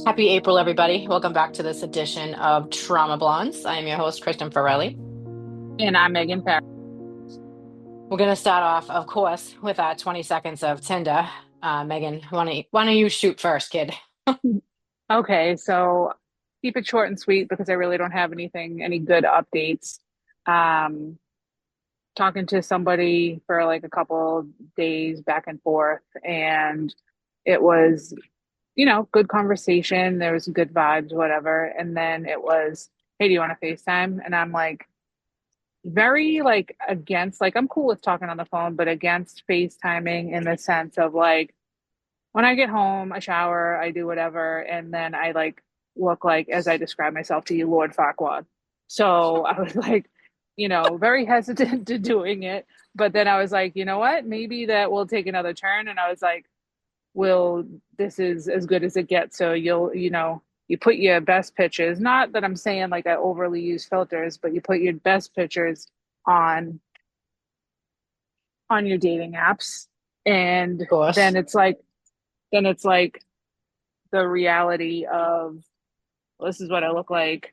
Happy April, everybody. Welcome back to this edition of Trauma Blondes. I am your host, Kristen Farrelly. And I'm Megan Parr. We're going to start off, of course, with 20 seconds of Tinder. Megan, why don't you shoot first, kid? Okay, so keep it short and sweet because I really don't have any good updates. Um, Talking to somebody for like a couple days back and forth, and it was, good conversation. There was good vibes, whatever. And then it was, hey, do you want to FaceTime? And I'm like, very like against, like, I'm cool with talking on the phone, but against FaceTiming in the sense of like, when I get home, I shower, I do whatever, and then I like look like, as I describe myself to you, Lord Farquad. So I was like, very hesitant to doing it. But then I was like, you know what? Maybe that will take another turn. And I was like, will this is as good as it gets. So you put your best pictures, not that I'm saying like I overly use filters, but you put your best pictures on on your dating apps. And Of course. then it's like the reality of, well, this is what I look like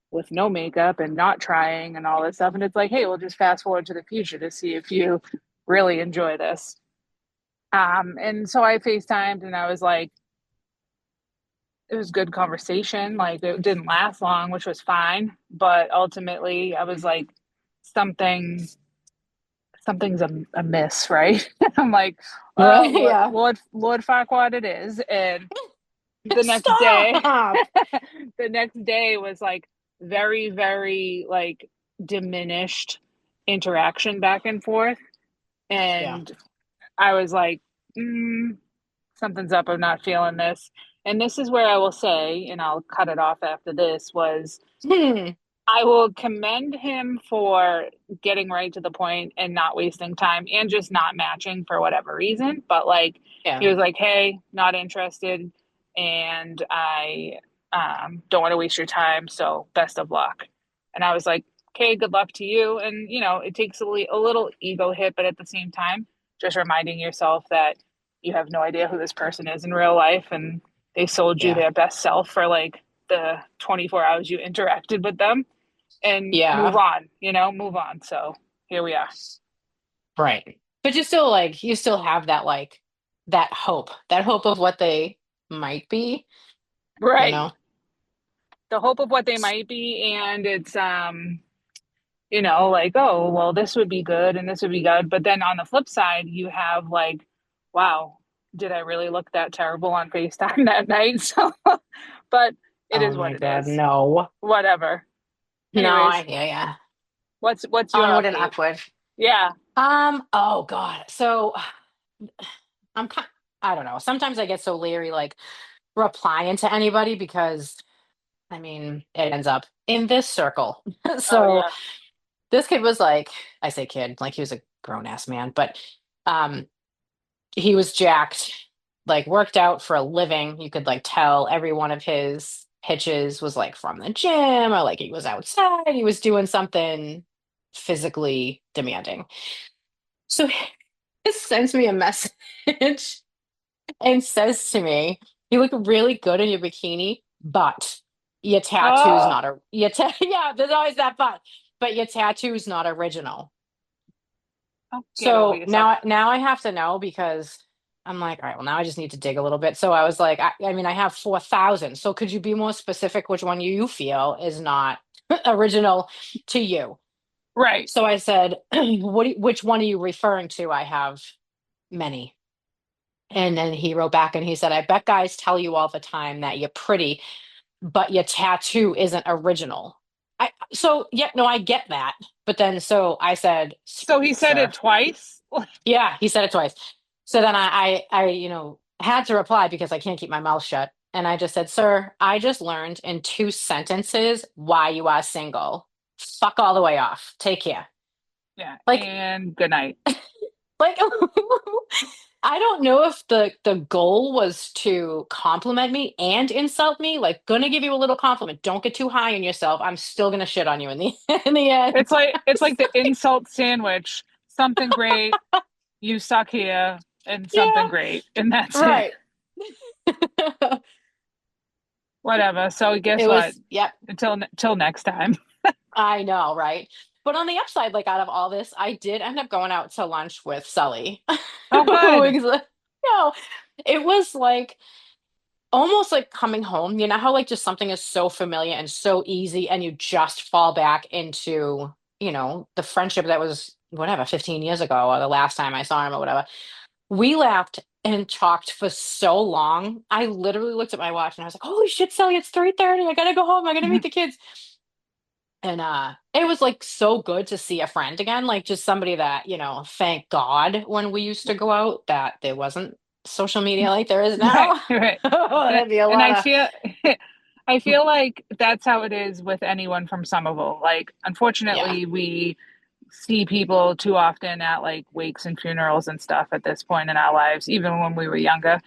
with no makeup and not trying and all this stuff. And it's like, hey, we'll just fast forward to the future to see if you really enjoy this. And so I FaceTimed and I was like, it was good conversation. Like it didn't last long, which was fine. But ultimately I was like, something something's amiss, right? I'm like, Right? Lord, Yeah. Lord Farquaad it is. And the next day Stop. the next day was like very, very like diminished interaction back and forth. Yeah. And I was like, something's up. I'm not feeling this. And this is where I will say, and I'll cut it off after this, was Hmm. I will commend him for getting right to the point and not wasting time and just not matching for whatever reason. But like, he Yeah. was like, hey, not interested. And I don't want to waste your time. So best of luck. And I was like, okay, good luck to you. And, it takes a little ego hit, but at the same time, just reminding yourself that you have no idea who this person is in real life. And they sold you Yeah. their best self for like the 24 hours you interacted with them and move Yeah. on, move on. So here we are. Right. But you still have that hope of what they might be, you Right. know? The hope of what they might be. And it's, like, oh, well, this would be good and this would be good. But then on the flip side, you have like, wow, did I really look that terrible on FaceTime that night? So, but it Oh is what my it God, is. no. Whatever. No, I Anyways, hear ya. what's your Onward and update? upward. Yeah. Oh God. So I'm kind I don't know. Sometimes I get so leery, like replying to anybody because I mean it ends up in this circle. Oh, So yeah. this kid was like, I say kid, like he was a grown ass man, but um he was jacked, like worked out for a living. You could like tell every one of his pitches was like from the gym or like he was outside. He was doing something physically demanding. So he sends me a message and says to me, "You look really good in your bikini, but your tattoo's Oh, not a yeah, there's always that but your tattoo's not original." oh, get over So yourself. now I have to know because I'm like, all right, well now I just need to dig a little bit. So I was like, I mean, I have 4,000. So could you be more specific which one you feel is not original to you? Right. So I said, which one are you referring to? I have many. And then he wrote back and he said, I bet guys tell you all the time that you're pretty, but your tattoo isn't original. So yeah, no, I get that. But then so I said, So he said sir, it twice. yeah, he said it twice. So then I had to reply because I can't keep my mouth shut. And I just said, sir, I just learned in 2 sentences why you are single. fuck all the way off. Take care. Yeah. Like, And good night. like I don't know if the goal was to compliment me and insult me. Like, gonna give you a little compliment. Don't get too high on yourself. I'm still gonna shit on you in the in the end. It's like the insult sandwich. Something great, you suck here, and something Yeah, great, and that's it. right. Whatever. So guess It what? was, yep, Till next time. I know, right? But on the upside, like out of all this, I did end up going out to lunch with Sully. Oh, good. No, it was like almost like coming home. You know how like just something is so familiar and so easy, and you just fall back into, the friendship that was whatever, 15 years ago or the last time I saw him or whatever. We laughed and talked for so long. I literally looked at my watch and I was like, "Holy shit, Sally, it's 3:30. I gotta go home. I gotta meet the kids." And it was like so good to see a friend again, like just somebody that, thank God when we used to go out that there wasn't social media like there is Right, now. right. Oh, that'd be a And lot I of feel I feel like that's how it is with anyone from Somerville. Like, yeah. unfortunately, we see people too often at like wakes and funerals and stuff at this point in our lives, even when we were younger.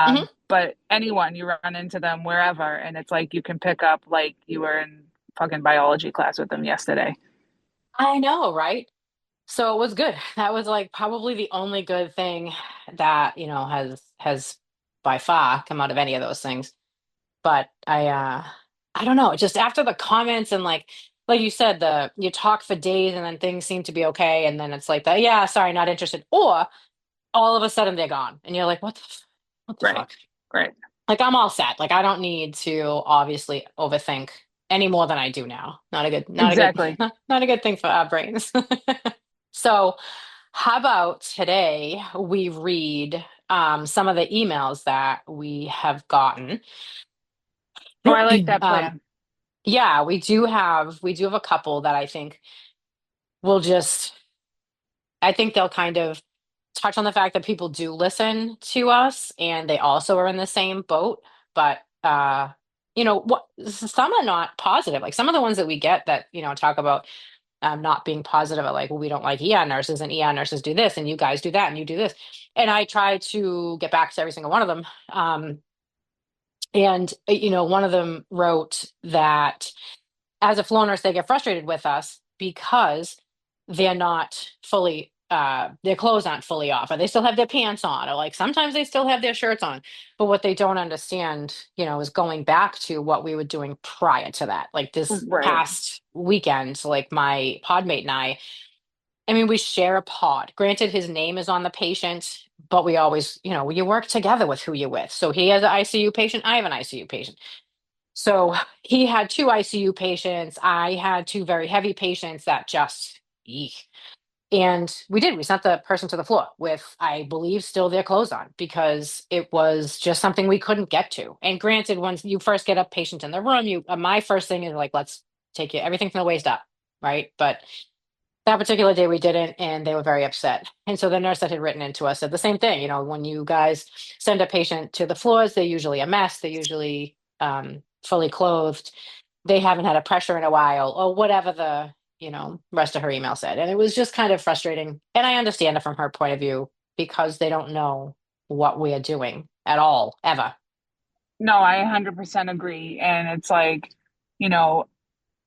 Hmm. But anyone you run into them wherever, and it's like you can pick up like you were in fucking biology class with them yesterday. I know, right? So it was good. That was like probably the only good thing that, has by far come out of any of those things. But I don't know, just after the comments and like you said, you talk for days and then things seem to be okay, and then it's like that, yeah, sorry, not interested. Or all of a sudden they're gone. And you're like, what the Right, fuck? right, Like I'm all set. Like I don't need to obviously overthink any more than I do now. exactly. Not a good thing for our brains. So, how about today we read some of the emails that we have gotten? Oh, I like that um, plan. yeah, we do have a couple that I think will just I think they'll kind of touch on the fact that people do listen to us and they also are in the same boat. But what some are not positive. Like some of the ones that we get that, talk about not being positive at like, well, we don't like ER nurses and ER nurses do this and you guys do that and you do this. And I try to get back to every single one of them. And one of them wrote that as a floor nurse, they get frustrated with us because they're not fully their clothes aren't fully off, or they still have their pants on, or like sometimes they still have their shirts on. But what they don't understand, is going back to what we were doing prior to that. Like this Right. past weekend, like my podmate and I mean, we share a pod. Granted, his name is on the patient, but we always, you work together with who you're with. So he has an ICU patient, I have an ICU patient. So he had two ICU patients. I had two very heavy patients that just, eek. And we sent the person to the floor with, I believe, still their clothes on because it was just something we couldn't get to. And granted, once you first get a patient in the room, my first thing is like, let's take you everything from the waist up, right? But that particular day we didn't, and they were very upset. And so the nurse that had written into us said the same thing. When you guys send a patient to the floors, they're usually a mess. They're usually fully clothed. They haven't had a pressure in a while, or whatever the rest of her email said. And it was just kind of frustrating. And I understand it from her point of view because they don't know what we are doing at all, ever. No, I 100% agree. And it's like, you know,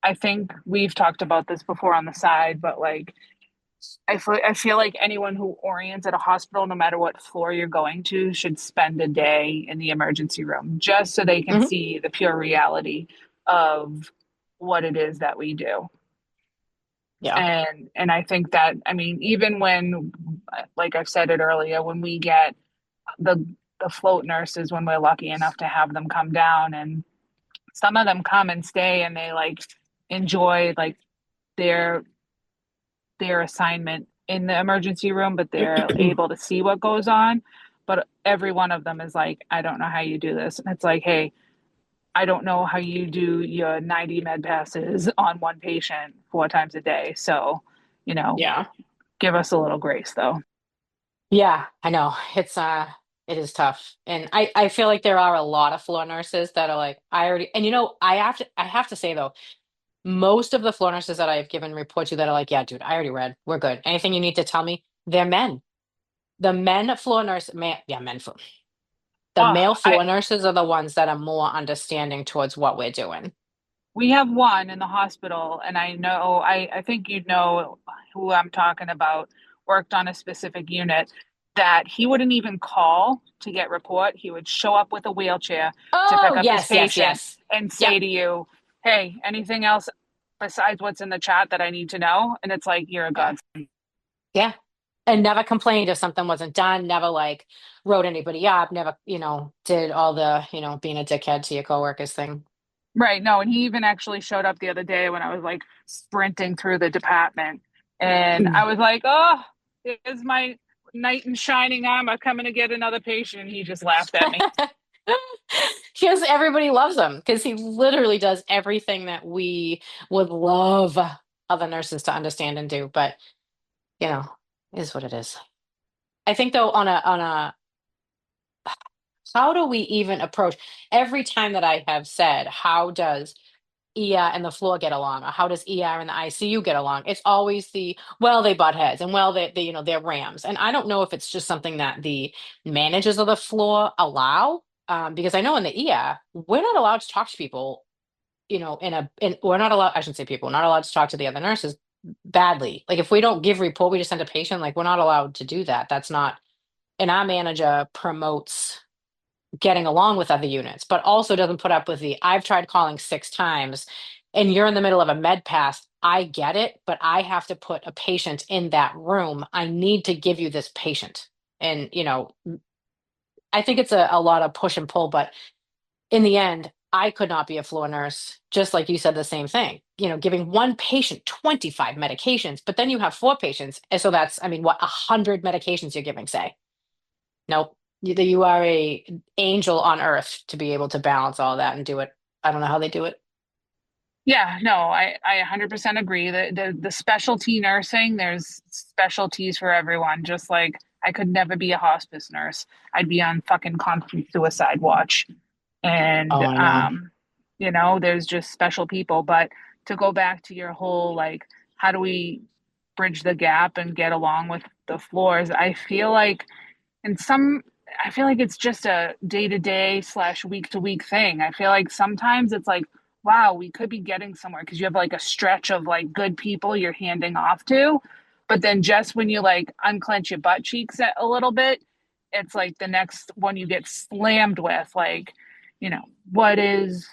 I think we've talked about this before on the side, but like, I feel like anyone who orients at a hospital, no matter what floor you're going to, should spend a day in the emergency room just so they can Hmm. see the pure reality of what it is that we do. Yeah. And I think that, I mean, even when, like I've said it earlier, when we get the the float nurses, when we're lucky enough to have them come down, and some of them come and stay and they like enjoy like their their assignment in the emergency room, but they're able to see what goes on. But every one of them is like, I don't know how you do this. And it's like, hey, I don't know how you do your 90 med passes on one patient 4 times a day. So, you know, Yeah. give us a little grace though. Yeah, I know. It is tough. And I feel like there are a lot of floor nurses that are like, I already, and I have to say though, Most of the floor nurses that I've given report to that are like, yeah, dude, I already read. We're good. Anything you need to tell me, they're men. The men floor nurse, yeah, the Oh, male I floor nurses are the ones that are more understanding towards what we're doing. we have one in the hospital, and I think you know who I'm talking about, worked on a specific unit that he wouldn't even call to get report. He would show up with a wheelchair to Oh, pick up his yes, yes, patient yes. and Yep. say to you, "Hey, anything else besides what's in the chat that I need to know?" And it's like, you're a Yeah. godsend. Yeah. And never complained if something wasn't done, never like wrote anybody up, never, did all the, being a dickhead to your coworkers thing. Right. No, and he even actually showed up the other day when I was like sprinting through the department. And I was like, oh, here's my knight in shining armor coming to get another patient. And he just laughed at me. Because everybody loves him because he literally does everything that we would love other nurses to understand and do. But, you know, is what it is. I think though on a how do we even approach every time that I have said, how does ER and the floor get along, or how does ER and the ICU get along? It's always the, well, they butt heads, and well, they they're rams. And I don't know if it's just something that the managers of the floor allow, because I know in the ER, we're not allowed to talk to people, we're not allowed, I shouldn't say people, not allowed to talk to the other nurses badly. Like if we don't give report, we just send a patient, like we're not allowed to do that. That's not, and our manager promotes getting along with other units, but also doesn't put up with the I've tried calling 6 times and you're in the middle of a med pass. I get it, but I have to put a patient in that room. I need to give you this patient. And, I think it's a lot of push and pull, but in the end, I could not be a floor nurse, just like you said the same thing. Giving one patient 25 medications, but then you have 4 patients. And so that's, I mean, what, 100 medications you're giving, say? Nope. You are a angel on earth to be able to balance all that and do it. I don't know how they do it. Yeah, no, I 100% agree. The specialty nursing, there's specialties for everyone. Just like I could never be a hospice nurse. I'd be on fucking constant suicide watch. Oh, And I know. there's just special people. But to go back to your whole like, how do we bridge the gap and get along with the floors? I feel like it's just a day to day slash week to week thing. I feel like sometimes it's like, wow, we could be getting somewhere because you have like a stretch of like good people you're handing off to. But then just when you like unclench your butt cheeks a little bit, it's like the next one you get slammed with, like, what is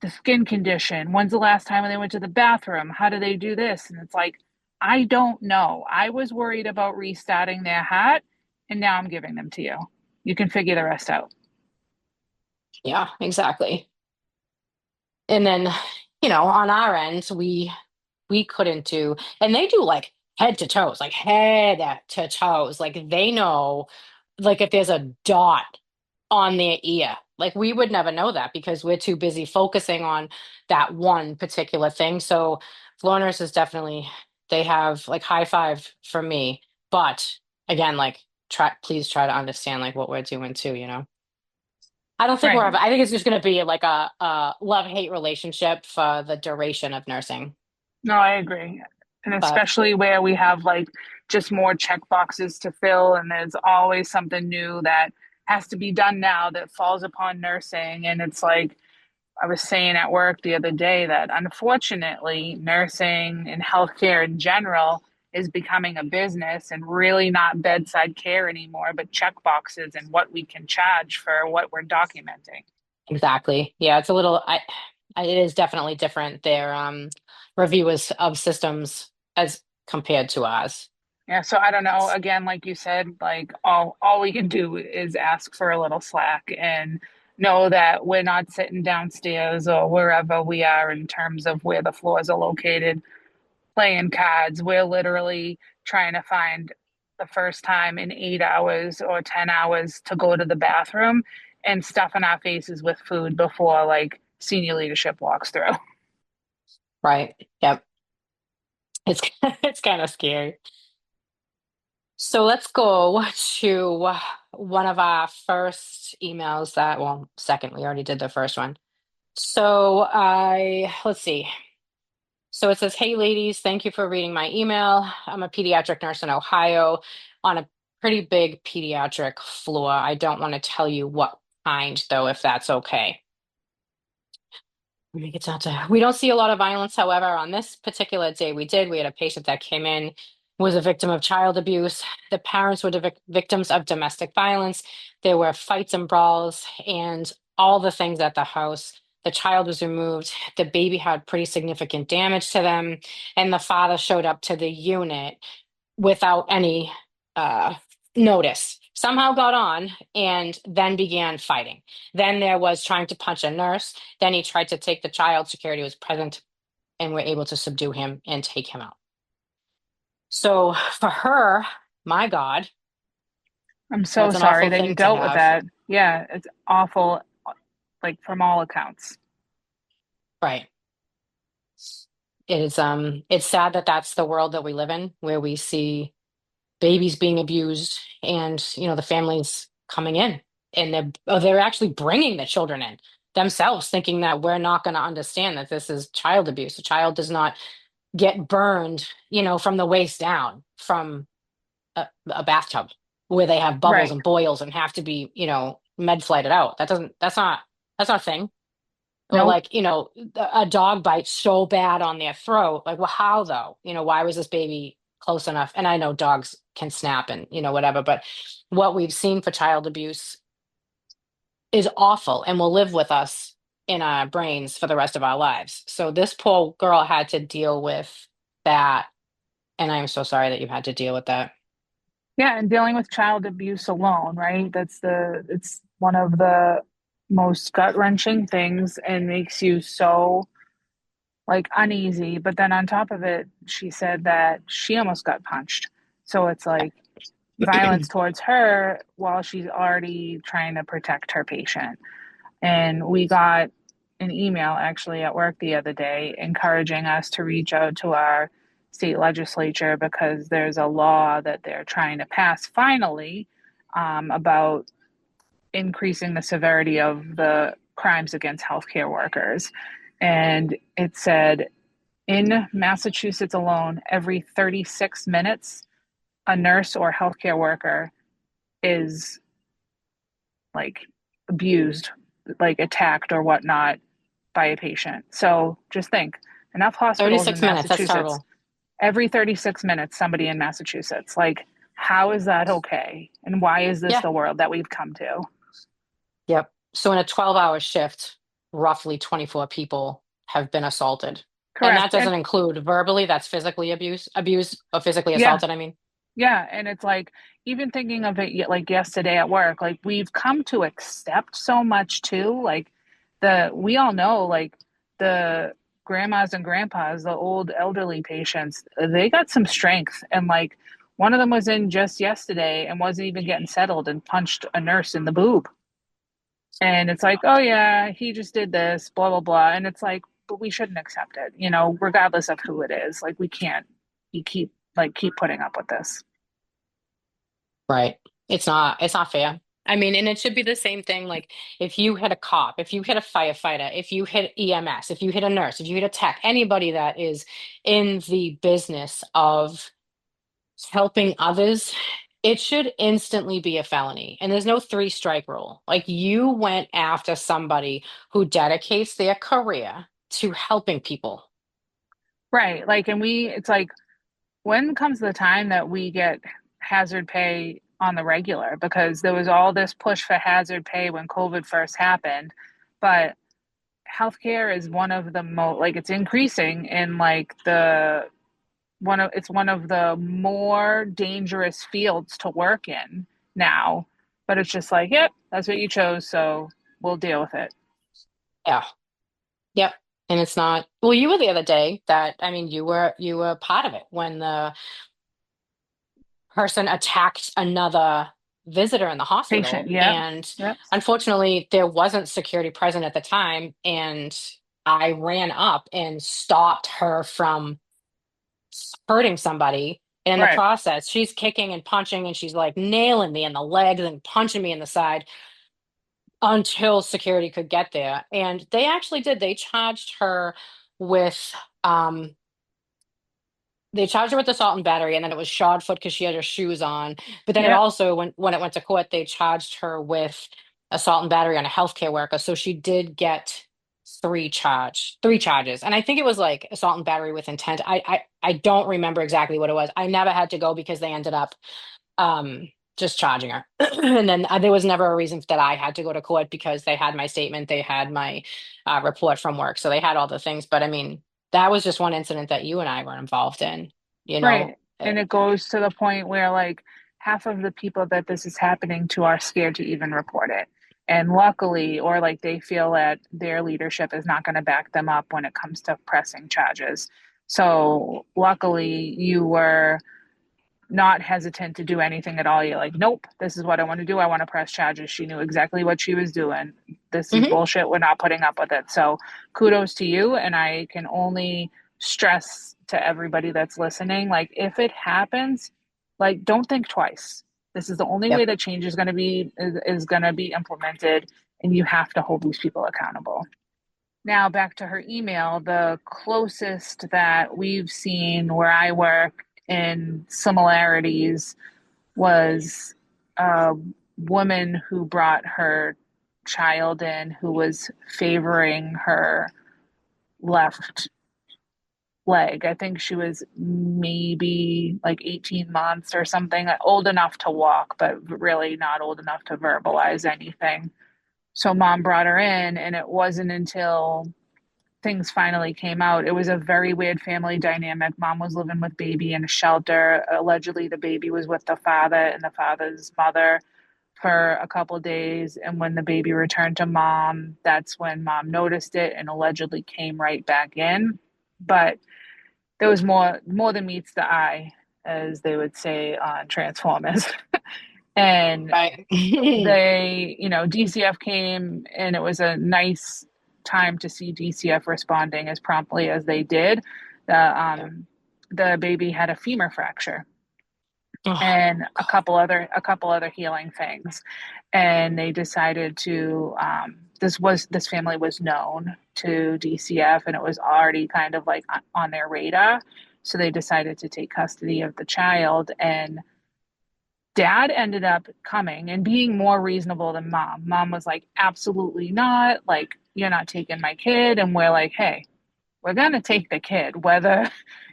the skin condition? When's the last time they went to the bathroom? How do they do this? And it's like, I don't know. I was worried about restarting their hat, and now I'm giving them to you. You can figure the rest out. Yeah, exactly. And then, on our end, we couldn't do, and they do like head to toes, like head to toes. Like they know, like if there's a dot on their ear. Like we would never know that because we're too busy focusing on that one particular thing. So floor nurses definitely, they have like high five for me. But again, like please try to understand like what we're doing too. I don't think Right. I think it's just gonna be like a love-hate relationship for the duration of nursing. No, I agree. And But especially where we have like just more check boxes to fill, and there's always something new that has to be done now that falls upon nursing. And it's like, I was saying at work the other day that unfortunately, nursing and healthcare in general is becoming a business and really not bedside care anymore, but check boxes and what we can charge for what we're documenting. exactly. Yeah, it's a little it is definitely different their reviewers of systems as compared to ours. Yeah, so I don't know. Again, like you said, like all we can do is ask for a little slack and know that we're not sitting downstairs or wherever we are in terms of where the floors are located playing cards. We're literally trying to find the first time in 8 hours or 10 hours to go to the bathroom and stuffing our faces with food before like senior leadership walks through. Right. Yep. It's it's kind of scary. So let's go to one of our first emails second, we already did the first one. So let's see. So it says, "Hey ladies, thank you for reading my email. I'm a pediatric nurse in Ohio on a pretty big pediatric floor. I don't want to tell you what kind, though, if that's okay." Let me get down to, we don't see a lot of violence. However, on this particular day we did. We had a patient that came in, was a victim of child abuse. The parents were the victims of domestic violence. There were fights and brawls and all the things at the house. The child was removed. The baby had pretty significant damage to them, and the father showed up to the unit without any uh, notice. Somehow got on and then began fighting. Then there was trying to punch a nurse. Then he tried to take the child. Security was present and were able to subdue him and take him out. So for her, my God, I'm so that's an sorry awful that you thing to dealt with have. that. Yeah, it's awful, like from all accounts. Right. It's sad that that's the world that we live in, where we see babies being abused and, the families coming in and they're actually bringing the children in themselves, thinking that we're not going to understand that this is child abuse. A child does not get burned, from the waist down from a bathtub where they have bubbles Right. and boils and have to be, med flighted out. That's not a thing. Or Nope. like, a dog bite so bad on their throat. Like, well, how though? Why was this baby close enough? And I know dogs can snap and, whatever, but what we've seen for child abuse is awful and will live with us in our brains for the rest of our lives. So this poor girl had to deal with that. And I'm so sorry that you had to deal with that. Yeah, and dealing with child abuse alone, right? It's one of the most gut-wrenching things and makes you so like uneasy. But then on top of it, she said that she almost got punched. So it's like violence towards her while she's already trying to protect her patient. And we got an email actually at work the other day encouraging us to reach out to our state legislature because there's a law that they're trying to pass finally about increasing the severity of the crimes against healthcare workers. And it said in Massachusetts alone, every 36 minutes, a nurse or healthcare worker is like abused, like attacked or whatnot by a patient. So just think enough hospitals in 36 minutes. That's Massachusetts, terrible. every 36 minutes, somebody in Massachusetts. Like, how is that okay? And why is this Yeah. the world that we've come to? Yep. So in a 12-hour shift, roughly 24 people have been assaulted. And that Correct. And doesn't include verbally, that's physically abused or physically yeah, assaulted, I mean. yeah. And it's like, even thinking of it like yesterday at work, like we've come to accept so much too. Like, we all know, like, the grandmas and grandpas, the old elderly patients, they got some strength. And like, one of them was in just yesterday and wasn't even getting settled and punched a nurse in the boob. And it's like, oh yeah, he just did this, blah, blah, blah. And it's like, but we shouldn't accept it, regardless of who it is. Like, we can't, you keep putting up with this. Right. It's not fair. I mean, and it should be the same thing. Like if you hit a cop, if you hit a firefighter, if you hit EMS, if you hit a nurse, if you hit a tech, anybody that is in the business of helping others, it should instantly be a felony. And there's no three-strike rule. Like you went after somebody who dedicates their career to helping people. Right. Like, and it's like, when comes the time that we get hazard pay on the regular? Because there was all this push for hazard pay when COVID first happened, but healthcare is one of the most, like, it's increasing in like it's one of the more dangerous fields to work in now. But it's just like, yep, that's what you chose, so we'll deal with it. Yeah. Yep. And it's not, well, you were the other day that, I mean, you were part of it when the person attacked another visitor in the Patient, hospital. yep, And yep, unfortunately, there wasn't security present at the time. And I ran up and stopped her from hurting somebody. And in the right. process, she's kicking and punching, and she's like nailing me in the legs and punching me in the side until security could get there. And they actually did. They charged her with they charged her with assault and battery, and then it was shod foot because she had her shoes on. But then it Yep. also, when it went to court, they charged her with assault and battery on a healthcare worker. So she did get three charges. And I think it was like assault and battery with intent. I don't remember exactly what it was. I never had to go because they ended up just charging her. And then there was never a reason that I had to go to court because they had my statement, they had my report from work, so they had all the things. But I mean, that was just one incident that you and I were involved in, you know. Right. And it goes to the point where like half of the people that this is happening to are scared to even report it. And luckily, or like they feel that their leadership is not going to back them up when it comes to pressing charges. So luckily, you were not hesitant to do anything at all. You're like, nope, this is what I want to do. I want to press charges. She knew exactly what she was doing. This is Hmm. bullshit. We're not putting up with it. So kudos to you. And I can only stress to everybody that's listening, like if it happens, like don't think twice. This is the only way Yep. that change is going to be implemented, and you have to hold these people accountable. Now back to her email, the closest that we've seen where I work in similarities was a woman who brought her child in who was favoring her left leg. I think she was maybe like 18 months or something, old enough to walk, but really not old enough to verbalize anything. So mom brought her in, and it wasn't until things finally came out. It was a very weird family dynamic. Mom was living with baby in a shelter. Allegedly, the baby was with the father and the father's mother for a couple of days. And when the baby returned to mom, that's when mom noticed it and allegedly came right back in. But there was more than meets the eye, as they would say on Transformers. And Right. they, DCF came, and it was a nice time to see DCF responding as promptly as they did. Yeah. The baby had a femur fracture Oh, and God. a couple other healing things, and they decided to. This family was known to DCF, and it was already kind of like on their radar. So they decided to take custody of the child, and dad ended up coming and being more reasonable than mom. Mom was like, absolutely not. Like, you're not taking my kid. And we're like, hey, we're going to take the kid, whether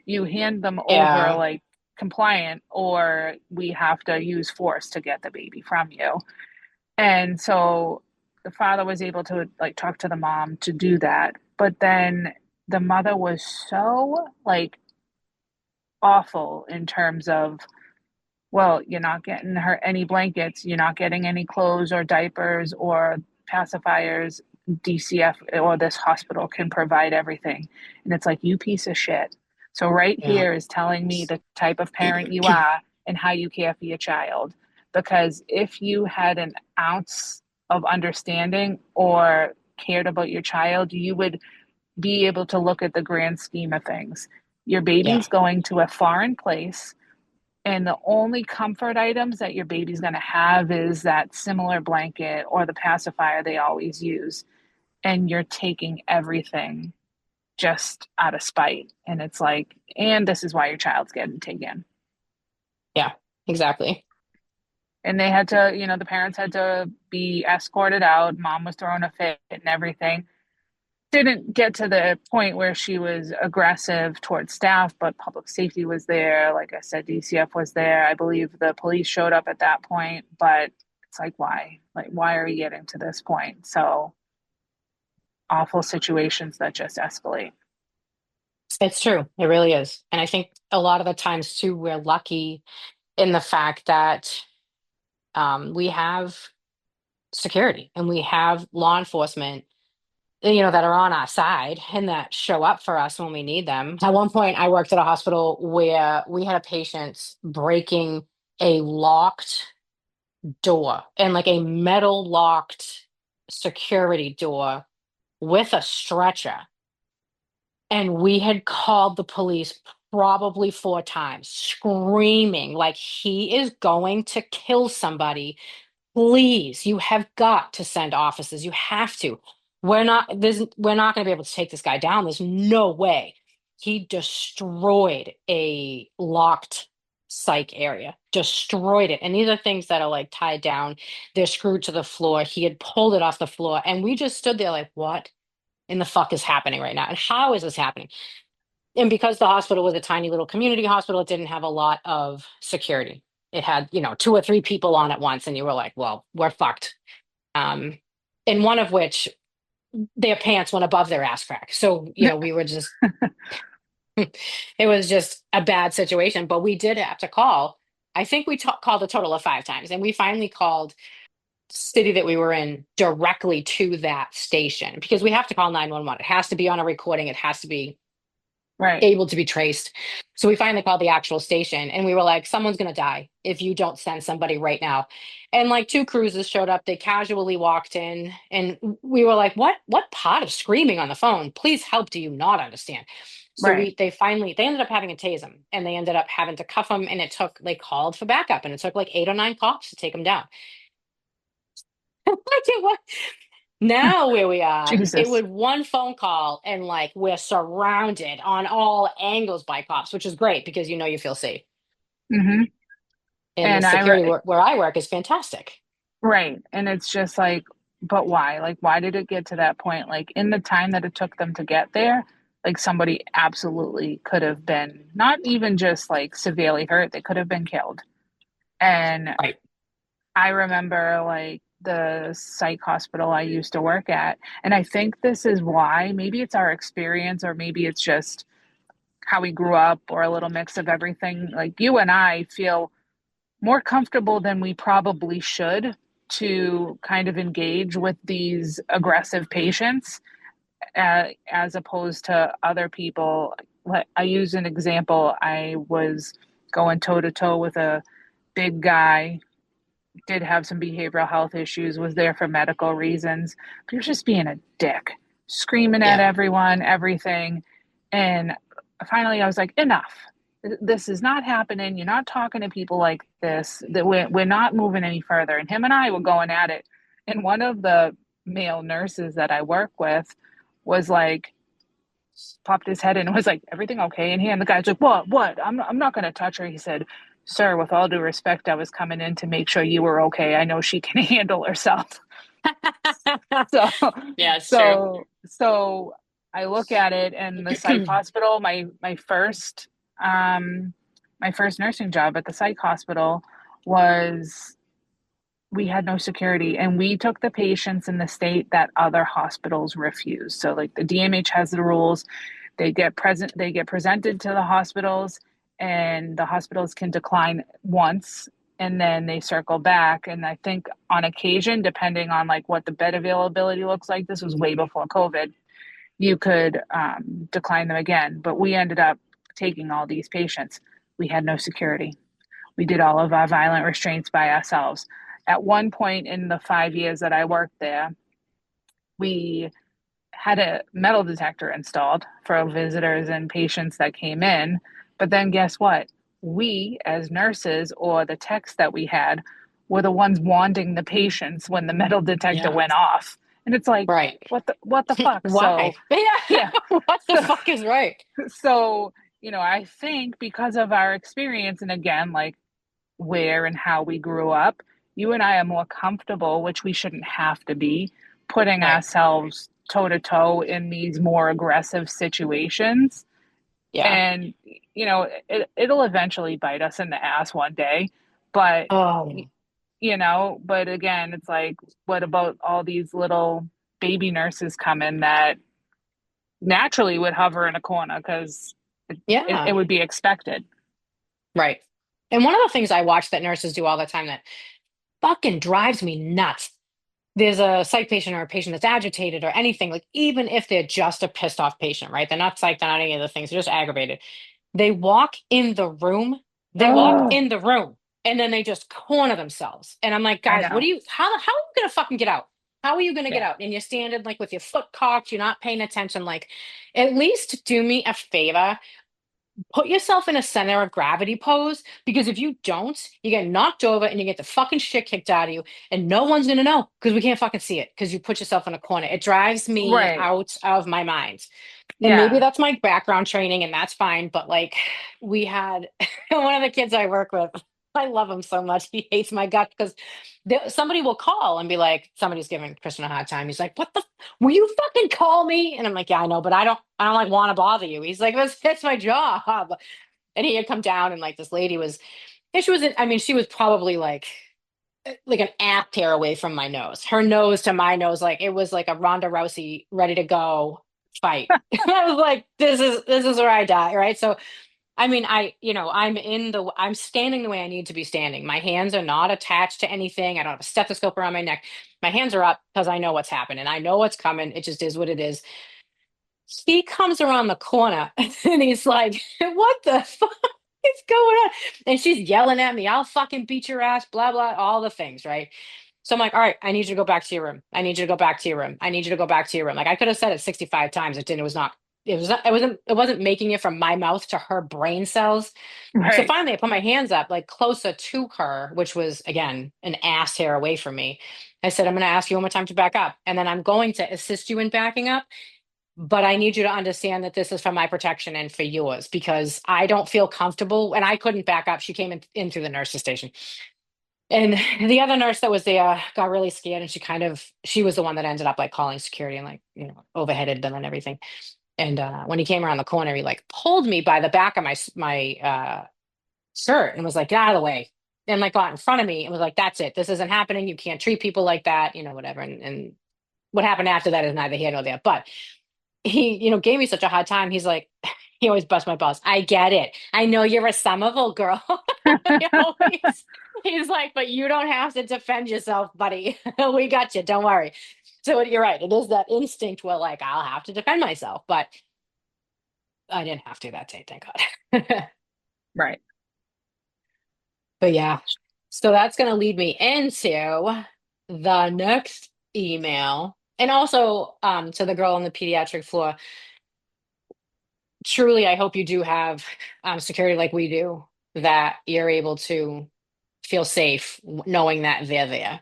you hand them over Yeah. like compliant or we have to use force to get the baby from you. And so the father was able to like talk to the mom to do that. But then the mother was so like awful in terms of, well, you're not getting her any blankets, you're not getting any clothes or diapers or pacifiers. DCF or this hospital can provide everything. And it's like, you piece of shit. So, right Yeah. here is telling me the type of parent you are and how you care for your child. Because if you had an ounce of understanding or cared about your child, you would be able to look at the grand scheme of things. Your Yeah. baby's going to a foreign place, and the only comfort items that your baby's going to have is that similar blanket or the pacifier they always use. And you're taking everything just out of spite. And it's like, and this is why your child's getting taken. Yeah. Exactly. And they had to, the parents had to be escorted out. Mom was throwing a fit and everything. Didn't get to the point where she was aggressive towards staff, but public safety was there. Like I said, DCF was there. I believe the police showed up at that point, but it's like, why? Like, why are we getting to this point? So awful situations that just escalate. It's true. It really is. And I think a lot of the times too, we're lucky in the fact that we have security and we have law enforcement, that are on our side and that show up for us when we need them. At one point, I worked at a hospital where we had a patient breaking a locked door and like a metal locked security door with a stretcher. And we had called the police probably four times, screaming like he is going to kill somebody. Please, you have got to send officers. You have to. We're not going to be able to take this guy down. There's no way. he destroyed a locked psych area, destroyed it. And these are things that are like tied down, they're screwed to the floor. He had pulled it off the floor, and we just stood there like, what in the fuck is happening right now? And how is this happening? And because the hospital was a tiny little community hospital, it didn't have a lot of security. It had, two or three people on at once, and you were like, well, we're fucked. Um, and one of which their pants went above their ass crack. So, we were just, it was just a bad situation. But we did have to call. I think we called a total of 5 times, and we finally called city that we were in directly to that station because we have to call 911. It has to be on a recording. It has to be Right, able to be traced. So we finally called the actual station, and we were like, someone's going to die if you don't send somebody right now. And like two cruises showed up, they casually walked in, and we were like, what part of screaming on the phone, please help, do you not understand? So right. they ended up having to tase him, and they ended up having to cuff him, and they called for backup, and it took like 8 or 9 cops to take him down. What? Now where we are, it Jesus. was one phone call, and like we're surrounded on all angles by cops, which is great because you feel safe. Hmm. And the And security where I work is fantastic. right. And it's just like, but why? Like, why did it get to that point? Like, in the time that it took them to get there, like somebody absolutely could have been not even just like severely hurt, they could have been killed. And Right. I remember like the psych hospital I used to work at. And I think this is why maybe it's our experience or maybe it's just how we grew up or a little mix of everything. Like you and I feel more comfortable than we probably should to kind of engage with these aggressive patients as opposed to other people. I use an example. I was going toe to toe with a big guy, did have some behavioral health issues, was there for medical reasons, but he was just being a dick, screaming at Yeah. everyone, everything. And finally, I was like, enough. This is not happening. You're not talking to people like this. That we're not moving any further. And him and I were going at it. And one of the male nurses that I work with was like, popped his head in and was like, everything okay in here? And the guy's like, what? I'm not going to touch her. He said, sir, with all due respect, I was coming in to make sure you were okay. I know she can handle herself. So, Yeah, it's true. so I look at it and the psych hospital, um, my first nursing job at the psych hospital was we had no security and we took the patients in the state that other hospitals refuse. So like the DMH has the rules, they get presented to the hospitals and the hospitals can decline once and then they circle back. And I think on occasion, depending on like what the bed availability looks like, this was way before COVID, you could decline them again. But we ended up taking all these patients. We had no security. We did all of our violent restraints by ourselves. At one point in the 5 years that I worked there, we had a metal detector installed for visitors and patients that came in. But then guess what? We, as nurses or the techs that we had, were the ones wanding the patients when the metal detector Yeah. went off. And it's like, Right. what the fuck? Why? So yeah. Yeah. What the So fuck is right? so I think because of our experience and again, like where and how we grew up, you and I are more comfortable, which we shouldn't have to be, putting Right. ourselves toe to toe in these more aggressive situations. Yeah. And, it'll eventually bite us in the ass one day. But, Oh, but again, it's like, what about all these little baby nurses coming that naturally would hover in a corner because it yeah. would be expected? Right. And one of the things I watch that nurses do all the time that fucking drives me nuts. There's a psych patient or a patient that's agitated or anything, like even if they're just a pissed off patient, right? They're not psyched on any of the things, they're just aggravated. They walk in the room, they walk Oh, in the room, and then they just corner themselves. And I'm like, I guys, know. how are you gonna fucking get out? How are you gonna get Yeah. out? And you're standing like with your foot cocked, you're not paying attention. Like, at least do me a favor. put yourself in a center of gravity pose, because if you don't, you get knocked over and you get the fucking shit kicked out of you, and no one's gonna know because we can't fucking see it because you put yourself in a corner. It drives me Right. out of my mind. And maybe Yeah. that's my background training and that's fine, but like we had one of the kids I work with, I love him so much. He hates my guts because somebody will call and be like, somebody's giving Christian a hard time. He's like, "What the? Will you fucking call me?" And I'm like, "Yeah, I know, but I don't like want to bother you." He's like, "That's my job." And he had come down and like this lady was, and she wasn't. I mean, she was probably like an app tear away from my nose. Her nose to my nose, like it was like a Ronda Rousey ready to go fight. I was like, this is where I die, right? So I mean, I'm standing the way I need to be standing. My hands are not attached to anything. I don't have a stethoscope around my neck. My hands are up because I know what's happening. I know what's coming. It just is what it is. He comes around the corner and he's like, "What the fuck is going on?" And she's yelling at me, "I'll fucking beat your ass," blah, blah, all the things, right? So I'm like, "All right, I need you to go back to your room. I need you to go back to your room. I need you to go back to your room." Like I could have said it 65 times. It didn't, it wasn't making it from my mouth to her brain cells. So Right. finally I put my hands up like closer to her, which was again an ass hair away from me. I said, "I'm going to ask you one more time to back up. And then I'm going to assist you in backing up. But I need you to understand that this is for my protection and for yours because I don't feel comfortable." And I couldn't back up. She came in through the nurse's station. And the other nurse that was there got really scared and she was the one that ended up like calling security and like, overheaded them and everything. And when he came around the corner, he like pulled me by the back of my shirt and was like, "Get out of the way." And like got in front of me and was like, "That's it. This isn't happening. You can't treat people like that, whatever." And what happened after that is neither here nor there. But he, gave me such a hard time. He's like, he always busts my balls. "I get it. I know you're a Somerville girl." He's like, "But you don't have to defend yourself, buddy. We got you. Don't worry." So you're right. It is that instinct where like I'll have to defend myself, but I didn't have to that day, thank God. Right. But yeah, so that's going to lead me into the next email. And also to the girl on the pediatric floor, truly, I hope you do have security like we do, that you're able to feel safe knowing that they're there.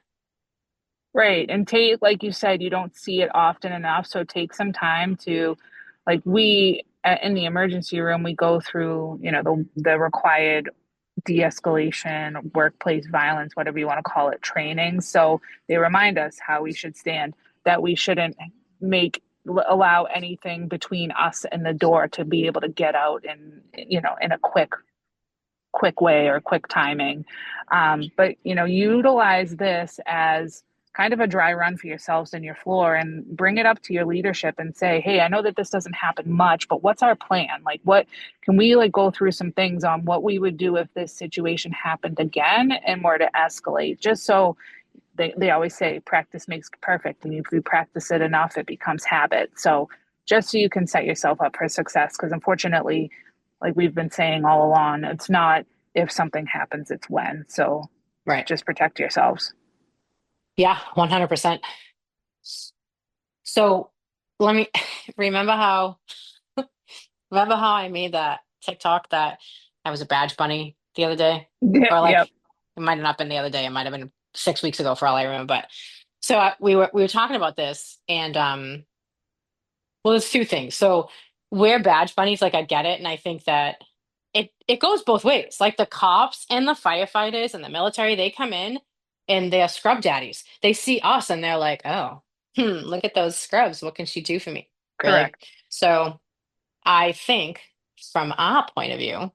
Right. And take, like you said, you don't see it often enough. So take some time to, like, in the emergency room, we go through, the required de-escalation, workplace violence, whatever you want to call it, training. So they remind us how we should stand, that we shouldn't allow anything between us and the door to be able to get out in a quick way or quick timing. But utilize this as kind of a dry run for yourselves and your floor, and bring it up to your leadership and say, "Hey, I know that this doesn't happen much, but what's our plan? Like, what can we like go through some things on what we would do if this situation happened again and were to escalate?" Just so they always say practice makes perfect, and if you practice it enough it becomes habit. So just so you can set yourself up for success, because unfortunately, like we've been saying all along, it's not if something happens, it's when. So Right. just protect yourselves. Yeah, 100%. So let me remember how remember how I made that TikTok that I was a badge bunny the other day? Or like Yep. it might have not been the other day, it might have been 6 weeks ago for all I remember. But so we were talking about this and well, there's two things. So we're badge bunnies, like I get it, and I think that it goes both ways. Like the cops and the firefighters and the military, they come in and they're scrub daddies. They see us and they're like, "Oh, look at those scrubs. What can she do for me?" Really? Correct. So I think from our point of view,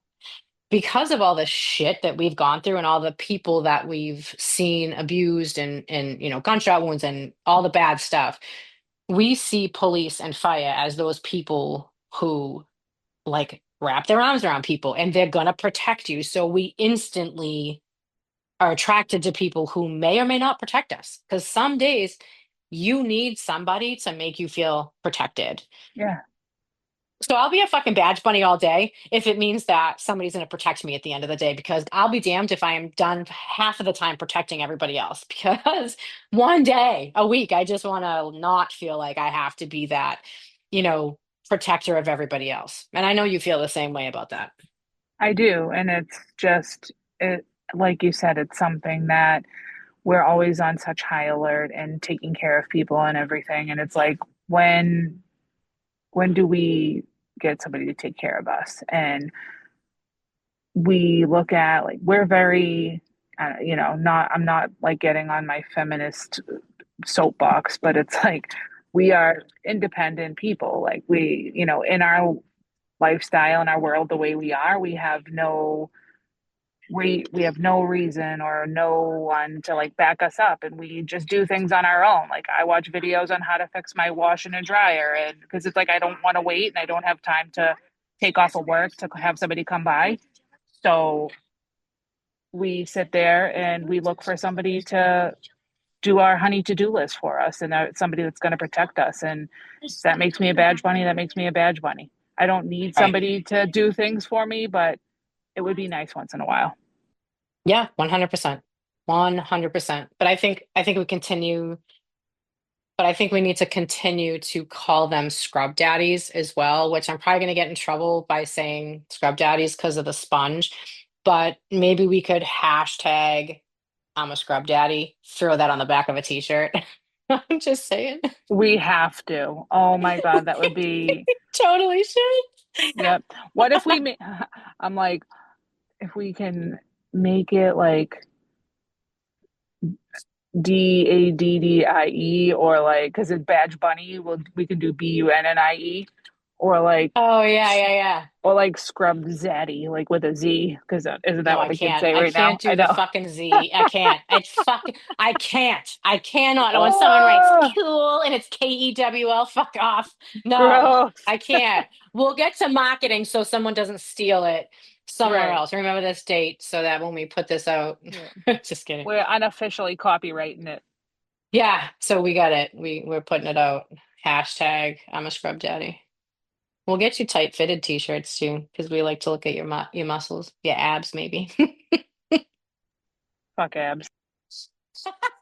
because of all the shit that we've gone through and all the people that we've seen abused and gunshot wounds and all the bad stuff, we see police and fire as those people who like wrap their arms around people and they're gonna protect you. So we instantly are attracted to people who may or may not protect us. Because some days you need somebody to make you feel protected. Yeah. So I'll be a fucking badge bunny all day if it means that somebody's going to protect me at the end of the day, because I'll be damned if I am done half of the time protecting everybody else. Because one day a week, I just want to not feel like I have to be that, you know, protector of everybody else. And I know you feel the same way about that. I do, and it's just it like you said, it's something that we're always on such high alert and taking care of people and everything. And it's like when when do we get somebody to take care of us? And we look at like we're very not I'm not like getting on my feminist soapbox, but it's like we are independent people. Like in our lifestyle and our world the way we are, we have no reason or no one to like back us up, and we just do things on our own. Like I watch videos on how to fix my washer and dryer, and because it's like I don't want to wait and I don't have time to take off of work to have somebody come by. So we sit there and we look for somebody to do our honey to-do list for us, and somebody that's going to protect us. And that makes me a badge bunny. That makes me a badge bunny. I don't need Right. somebody to do things for me, but it would be nice once in a while. Yeah, 100%. 100%. But I think we continue, but I think we need to continue to call them scrub daddies as well, which I'm probably going to get in trouble by saying scrub daddies because of the sponge. But maybe we could hashtag I'm a scrub daddy, throw that on the back of a t-shirt. I'm just saying. We have to. Oh my God, that would be, Totally should. yep. What if we make, I'm like, if we can make it like Daddie, or like, because it's Badge Bunny, we can do Bunnie, or like, Oh yeah, yeah, yeah. Scrub Zaddy, like with a Z, because isn't that No, what I the kids can't. say I right can't now? I do the know. fucking Z. I can't. I can't. I cannot. And when someone writes Oh, cool and it's Kewl, fuck off. No, gross. I can't. We'll get to marketing so someone doesn't steal it somewhere Right. else. Remember this date so that when we put this out, Yeah. just kidding. We're unofficially copywriting it. Yeah, so we got it. We're putting it out. Hashtag I'm a scrub daddy. We'll get you tight fitted t-shirts too, because we like to look at your muscles, your abs maybe. Fuck abs.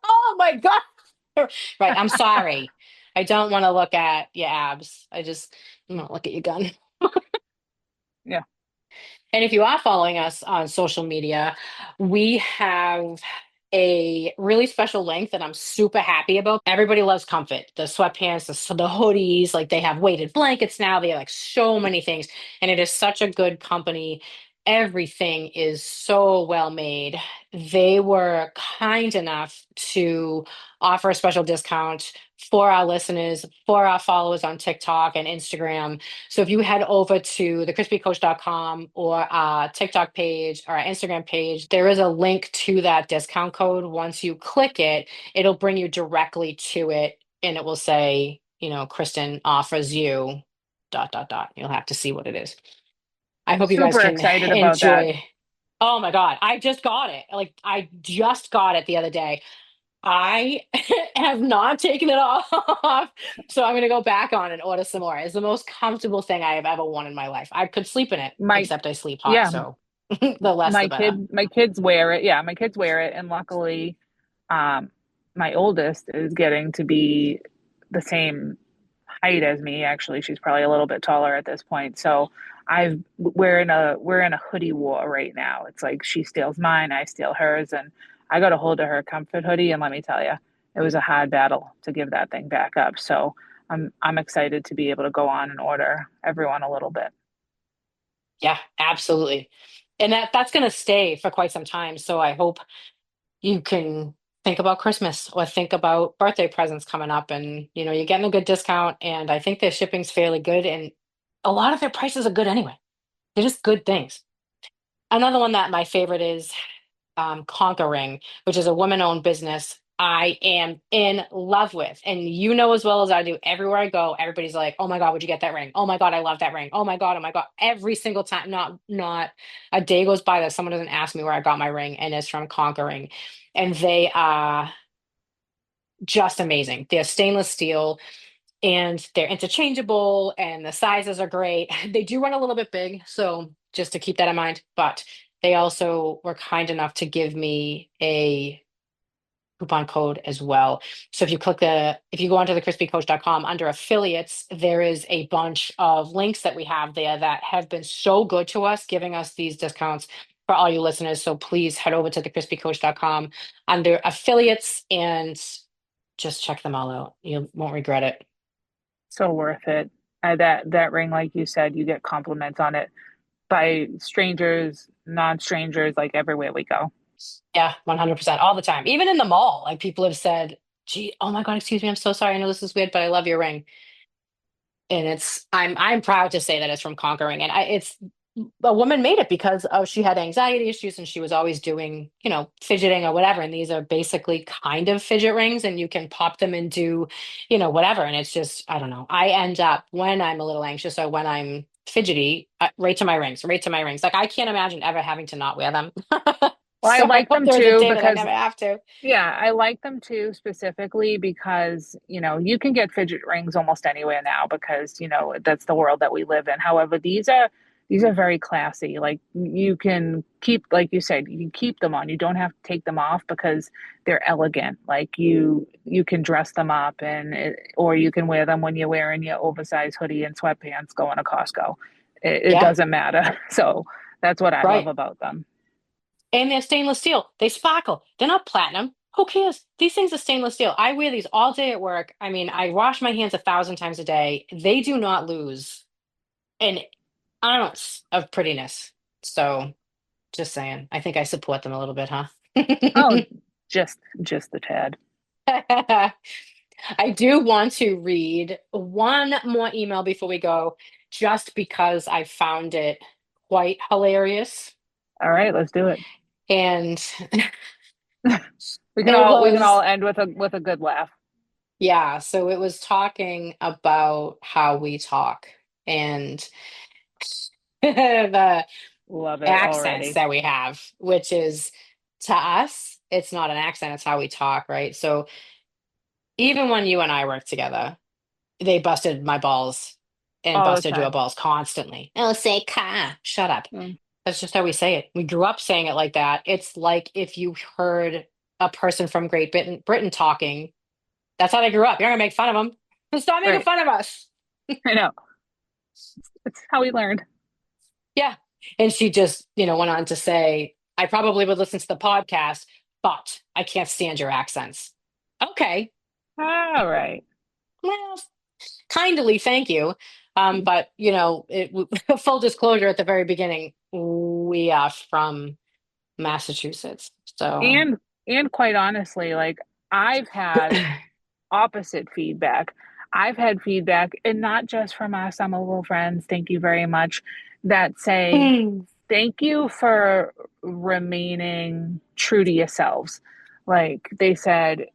Oh my God. Right. I'm sorry. I don't want to look at your abs. I want to look at your gun. Yeah. And if you are following us on social media, we have a really special link that I'm super happy about. Everybody loves comfort. The sweatpants, the hoodies, like they have weighted blankets now. They have like so many things. And it is such a good company. Everything is so well made. They were kind enough to offer a special discount for our listeners, for our followers on TikTok and Instagram. So if you head over to thecrispycoach.com or our TikTok page or our Instagram page, there is a link to that discount code. Once you click it, it'll bring you directly to it and it will say, Kristen offers you dot dot dot. You'll have to see what it is. I I'm hope you guys super can excited about that. enjoy. Oh my God, I just got it. Like I just got it the other day. I have not taken it off, so I'm gonna go back on and order some more. It's the most comfortable thing I have ever worn in my life. I could sleep in it, My except I sleep hot, yeah, so the less the better. my kids wear it. Yeah, my kids wear it, and luckily, um, my oldest is getting to be the same height as me. Actually, she's probably a little bit taller at this point. So we're in a hoodie war right now. It's like she steals mine, I steal hers, and I got a hold of her comfort hoodie, and let me tell you, it was a hard battle to give that thing back up. So I'm excited to be able to go on and order everyone a little bit. Yeah, absolutely. And that's gonna stay for quite some time. So I hope you can think about Christmas or think about birthday presents coming up, and you're getting a good discount. And I think their shipping's fairly good, and a lot of their prices are good anyway. They're just good things. Another one that my favorite is Conquering, which is a woman-owned business I am in love with. And you know as well as I do, everywhere I go, everybody's like, "Oh my God, would you get that ring? Oh my God, I love that ring. Oh my God, oh my God." Every single time, not a day goes by that someone doesn't ask me where I got my ring, and it's from Conquering. And they are just amazing. They're stainless steel and they're interchangeable and the sizes are great. They do run a little bit big, so just to keep that in mind, but they also were kind enough to give me a coupon code as well. So if you go onto the crispycoach.com under affiliates, there is a bunch of links that we have there that have been so good to us, giving us these discounts for all you listeners. So please head over to the crispycoach.com under affiliates and just check them all out. You won't regret it. So worth it. That ring, like you said, you get compliments on it by strangers, non-strangers, like everywhere we go. Yeah, 100% all the time. Even in the mall, like people have said, gee, oh my God, excuse me, I'm so sorry. I know this is weird, but I love your ring. And I'm proud to say that it's from Conquering. And it's a woman made it because she had anxiety issues and she was always doing, fidgeting or whatever. And these are basically kind of fidget rings and you can pop them and do, whatever. And it's just, I don't know. I end up when I'm a little anxious or when I'm fidgety, right to my rings, right to my rings. Like I can't imagine ever having to not wear them. Well, I So I like hope them there's a too day that I because never have to. yeah, I like them too specifically because, you can get fidget rings almost anywhere now because, that's the world that we live in. However, these are very classy. Like you can keep, like you said, you can keep them on. You don't have to take them off because they're elegant. Like you can dress them up or you can wear them when you're wearing your oversized hoodie and sweatpants going to Costco. It Yeah, doesn't matter. So that's what I love right. about them. And they're stainless steel. They sparkle. They're not platinum. Who cares? These things are stainless steel. I wear these all day at work. I mean, I wash my hands 1,000 times a day. They do not lose an ounce of prettiness. So, just saying. I think I support them a little bit, huh? Oh, just the tad. I do want to read one more email before we go, just because I found it quite hilarious. All right, let's do it. And We can it all was, end with a good laugh. yeah, so it was talking about how we talk and the Love it accents already. that we have, which is to us, it's not an accent, it's how we talk, right? So even when you and I work together, they busted my balls and All the busted your time. balls constantly. Oh, say ka, shut up. Mm. That's just how we say it. We grew up saying it like that. It's like if you heard a person from Great Britain talking, that's how they grew up. You're gonna make fun of them. Stop making Right. fun of us. I know. It's how we learned. Yeah. And she just, went on to say, I probably would listen to the podcast, but I can't stand your accents. Okay. All right. Well, kindly, thank you. But full disclosure at the very beginning, we are from Massachusetts. So And and quite honestly, like I've had opposite feedback. I've had feedback, and not just from us, I'm a little friends, thank you very much, that say, Hmm. thank you for remaining true to yourselves. Like they said,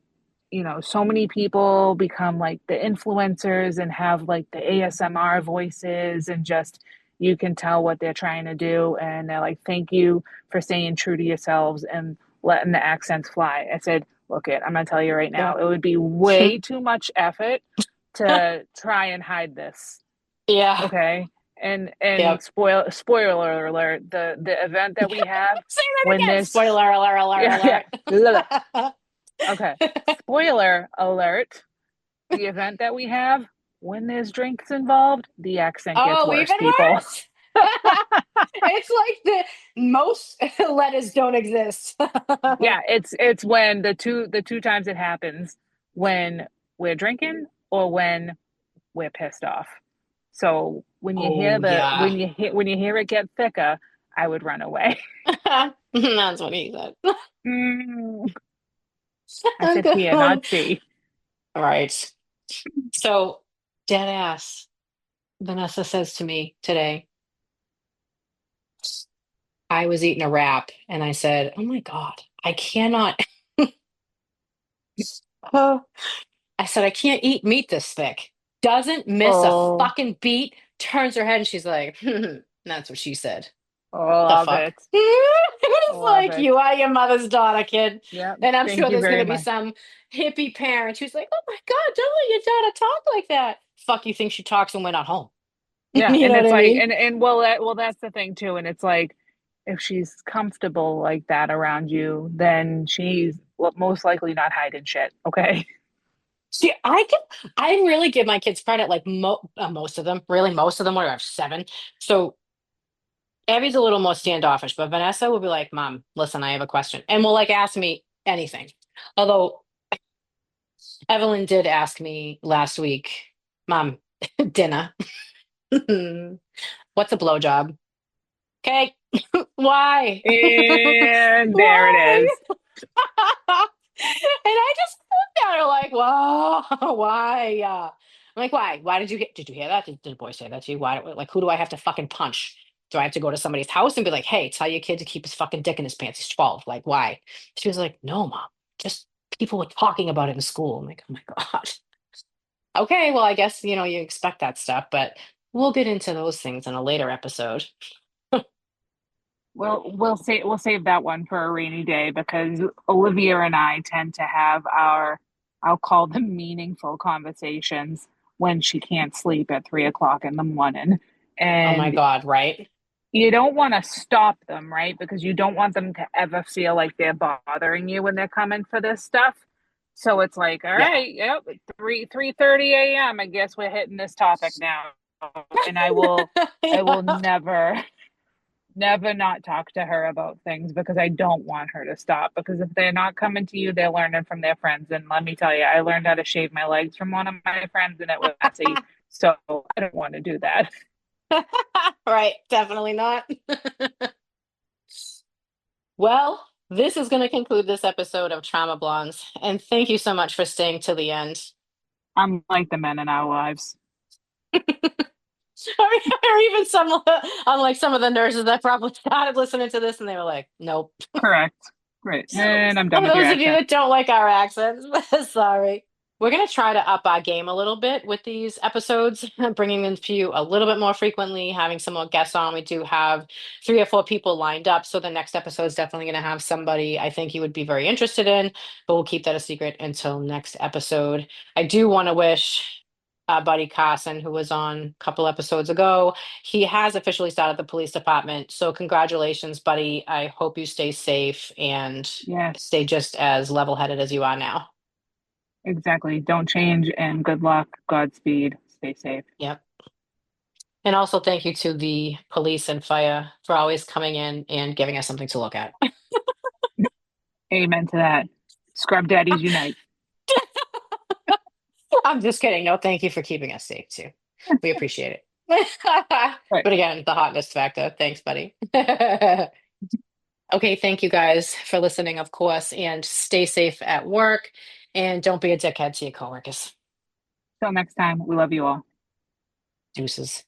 so many people become like the influencers and have like the ASMR voices and just you can tell what they're trying to do. And they're like, thank you for staying true to yourselves and letting the accents fly. I said, look it, I'm gonna tell you right now, Yeah. it would be way too much effort to try and hide this. Yeah. Okay. And Yep. spoiler alert, the event that we have Say that when again. this Spoiler alert, yeah, yeah. alert, Okay. alert. Spoiler alert. The event that we have, when there's drinks involved, the accent gets Oh, worse, even people. worse. It's like the most letters don't exist. Yeah, it's when the two times it happens when we're drinking or when we're pissed off. So Oh yeah. when you hear it get thicker, I would run away. That's what he said. Mm, I A said good here, one. not see. All right. So, dead ass, Vanessa says to me today, I was eating a wrap and I said, oh my God, I cannot. Oh, I said, I can't eat meat this thick. Doesn't miss a Oh, fucking beat, turns her head and she's like, that's what she said. oh, The love fuck? it. It was Love like, it. you are your mother's daughter, kid. Yeah, And I'm thank sure you there's going very to be much. some hippie parent who's like, oh my God, don't let your daughter talk like that. Fuck, you think she talks when we're not home? Yeah, You and know what it's I like, mean? and well, that's the thing too. And it's like, if she's comfortable like that around you, then most likely not hiding shit. Okay. See, I really give my kids credit, like most of them, really most of them, what do I have, seven. So Abby's a little more standoffish, but Vanessa will be like, Mom, listen, I have a question. And will like ask me anything. Although Evelyn did ask me last week, Mom, dinner. What's a blowjob? Okay. Why? And there it Why? is. And I just looked at her like, whoa, why? I'm like, why? Why did you hear that? Did the boy say that to you? Why, like, who do I have to fucking punch? Do I have to go to somebody's house and be like, hey, tell your kid to keep his fucking dick in his pants? He's 12. Like, why? She was like, no, Mom, just people were talking about it in school. I'm like, oh my God. Okay, well, I guess, you expect that stuff, but we'll get into those things in a later episode. We'll save that one for a rainy day because Olivia and I tend to have our, I'll call them meaningful conversations when she can't sleep at 3 o'clock in the morning. Oh my And God, right? you don't want to stop them, right? Because you don't want them to ever feel like they're bothering you when they're coming for this stuff. So it's like, all Yeah. right, yep, 3:30 a.m. I guess we're hitting this topic now. And I will Yeah. never not talk to her about things because I don't want her to stop. Because if they're not coming to you, they're learning from their friends. And let me tell you, I learned how to shave my legs from one of my friends and it was messy. So I don't want to do that. Right, definitely not. Well, this is going to conclude this episode of Trauma Blondes, and thank you so much for staying to the end. I'm like the men in our lives. Or even some, unlike some of the nurses that probably started listening to this and they were like, nope. Correct. Great. And I'm done For with your those of you accent. that don't like our accents, sorry. We're going to try to up our game a little bit with these episodes, bringing them to you a little bit more frequently, having some more guests on. We do have 3 or 4 people lined up. So the next episode is definitely going to have somebody I think you would be very interested in, but we'll keep that a secret until next episode. I do want to wish Buddy Carson, who was on a couple episodes ago, he has officially started the police department. So congratulations, Buddy. I hope you stay safe and Yes, stay just as level-headed as you are now. exactly. Don't change and good luck. Godspeed. Stay safe. Yep. And also thank you to the police and fire for always coming in and giving us something to look at. Amen to that. Scrub daddies unite. I'm just kidding. No, thank you for keeping us safe too. We appreciate it. Right. But again, the hotness factor. Thanks, buddy. Okay, thank you guys for listening, of course, and stay safe at work and don't be a dickhead to your coworkers. Till next time, we love you all. Deuces.